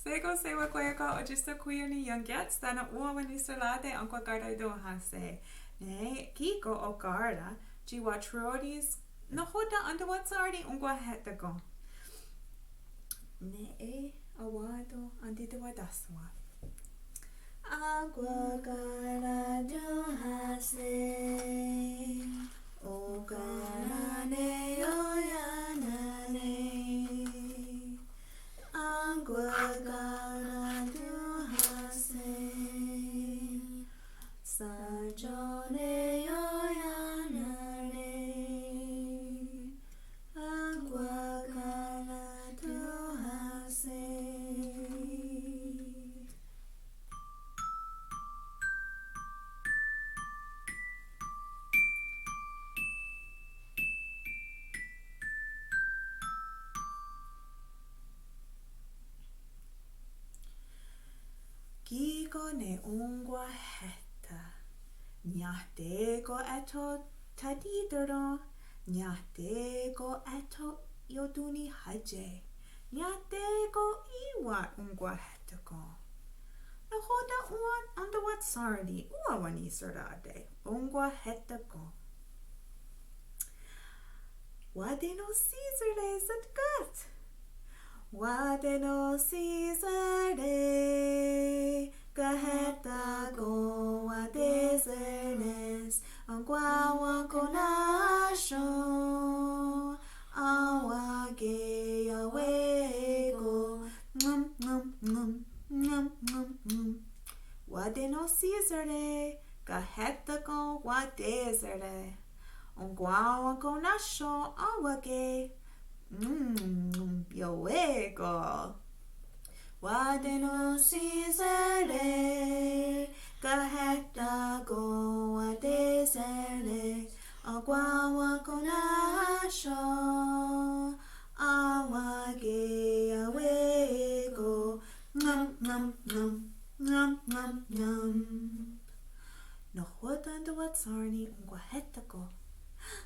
Sego sewa kweka ojista kuyuni yanget stana uwani salate ankwa garda do hase. Ne kiko o garda jiwa trodis no hoda andawatsardi Onkwahéhtakon. Ne awado andita wadaswa. Agua garda do hase. O garane oyanane. Agua garda do hase. Sajone oyanane. Agua garda do hase. Kiko ne Onkwahéhta. Nyahteko eto tadidero. Nyahteko eto yoduni haje. Nyahteko iwa Onkwahéhtakon. Nahoda uan andawatsardi uawani sardade Onkwahéhtakon. Wadeno Caesarde satgat. Wadeno Caesarde Kanen'shon wadesernes Onkwahéhtakon awage awego Wadeno Caesarde Kanen'shon wadeserde Onkwahéhtakon awage Yoego. Wadeno Caesarde Kanen'shon wadeserde Onkwahéhtakon awage awego No hodan de watsarni Onkwahéhtakon.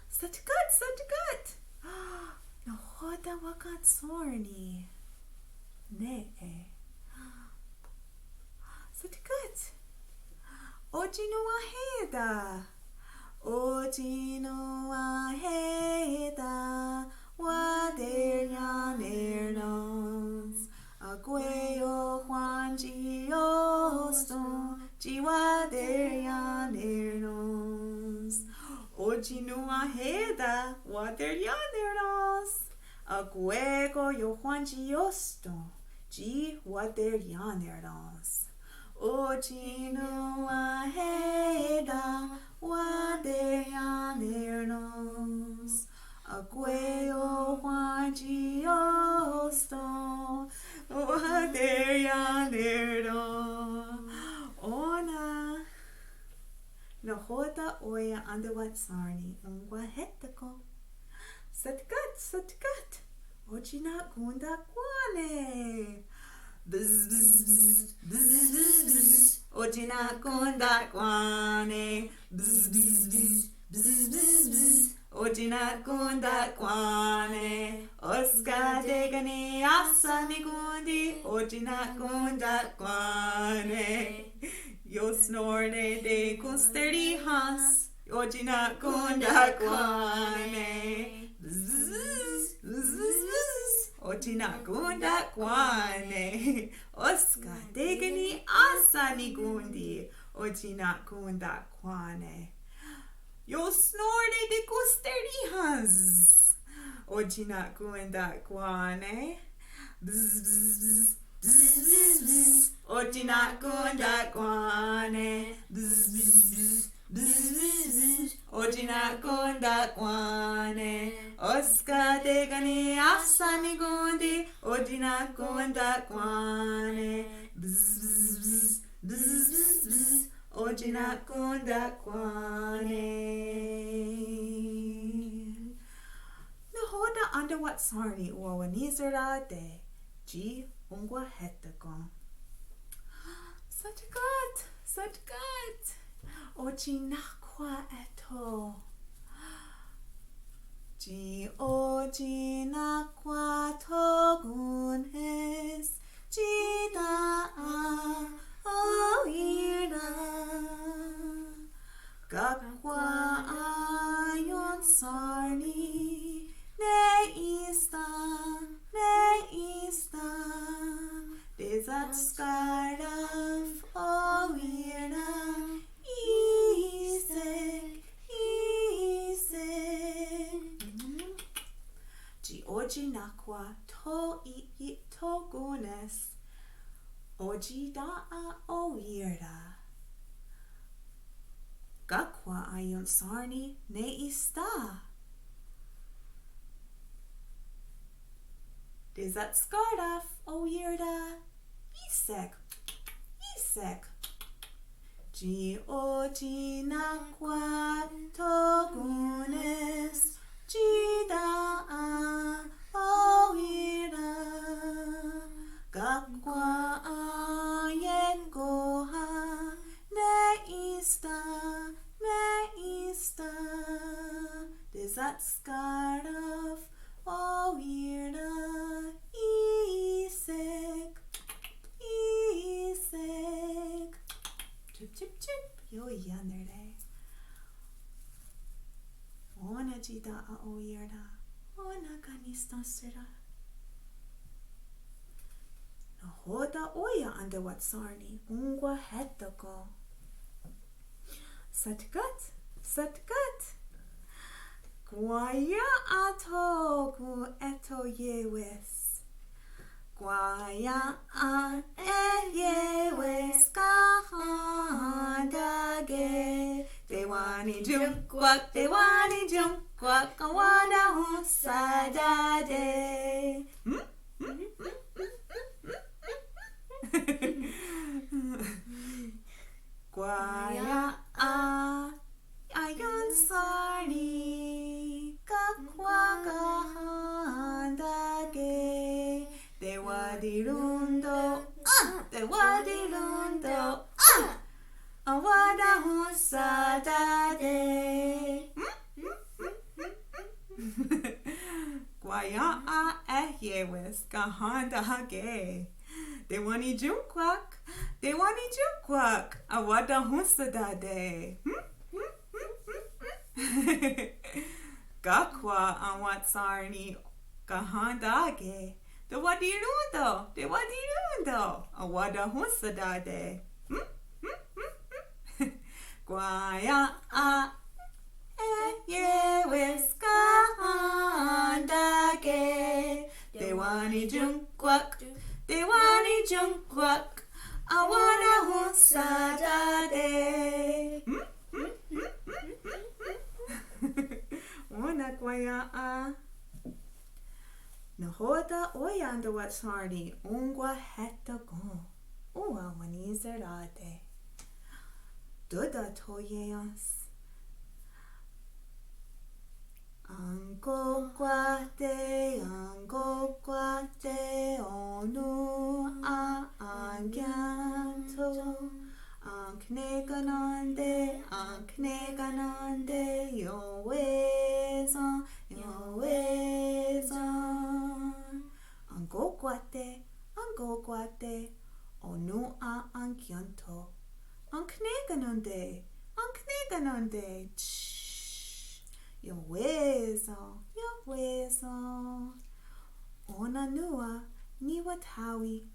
Satgat. No hoda wakat sorni. Ne. Satgat. Onkwahéhtakon. Onkwahéhtakon. Waderyanernos. Agueyo Juanjiosto. Jiwaderyanernos. Onkwahéhtakon. Waderyanernos. Aguego yo Juanjiosto. Jiwaderyanernos. Onkwahéhtakon. Waderyanernos. Agueyo Juanjiosto. Waderyanernos. Ona. No hoda oya andawatsarni Onkwahéhtakon. Satgat. Ojina gunda kwane. Bzz. Ojina gunda kwane. Bzz. Ojina gunda kwane. Oska degani asani gundi. Ojina gunda kwane. Yo snorre de kunsterdi hans. Ojina gunda kwane. Ojina gunda kwane. Oska degani asani gundi. Ojina gunda kwane. Yo snorre de kunsterdi hans. Ojina gunda kwane. Ojina gunda kwane. Ojina gunda kwane. Oska degani asani gundi. Ojina gunda kwane. Ojina gunda kwane. Nahoda andawatsarni uawanizarade. Ji Onkwahéhtakon. Satgat. Ojinakwa eto. Ji ojinakwa togun es. Ji Gakwa ayon sarni neista Desat skaraf oira isek Ji oji nakwa to gunes Oji da'a oira Gakwa ayon sarni neista Desat skaraf oira isek Ji oji nakwa togunes Ji da'a oira Gakwa ayekoha neista Desat skaraf oira isek Chip yo yanere Ona jida a oira Ona kanista sira Nahoda oya andawat sarni Onkwahéhtakon Satgat Gwaya atoku eto yewes Gwaya a yewes kahandage Dewani junkwak Kawana husadade Gwaya ayon sarni Gakwa kahandage Dewadirundo Awada husadade Gwaya yewes kahandage Dewani junkwak Awada husadade Gakwa anwat sarni kahandage Dewadirundo Awada husadade Gwaya yewes kahandage Dewani junkwak Awada husadade Ona gwaya Nahoda oyanda wat sarni Onkwahéhtakon Oa wanizerade Duda toyeas Angokwate onu angyanto Ankneganande yoezon Angokwate onu angyanto Ankneganande Yowezo Ona nua niwatawi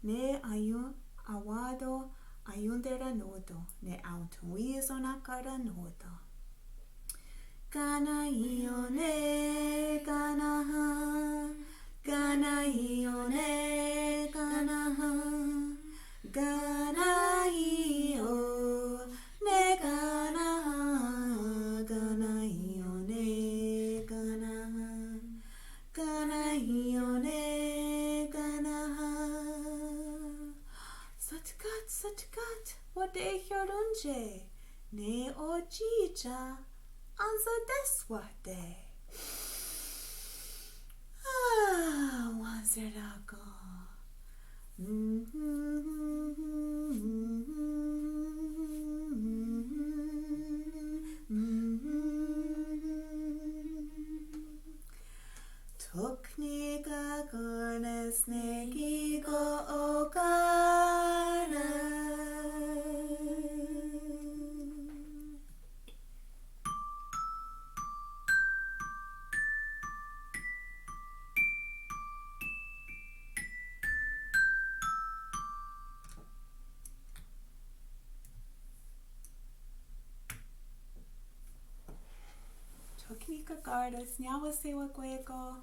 Ne ayun awado ayundera nodo Ne autuizo nakara nodo Gana ione ganaha Gana ione ganaha Gana io ne ganaha Gana ione ganaha Gana ione ganaha Satgat wade hyorunje Ne ojija Anza deswade Wanzerago Tokniga gones negigo ogana Ika gardas, nyawa sewa gwego.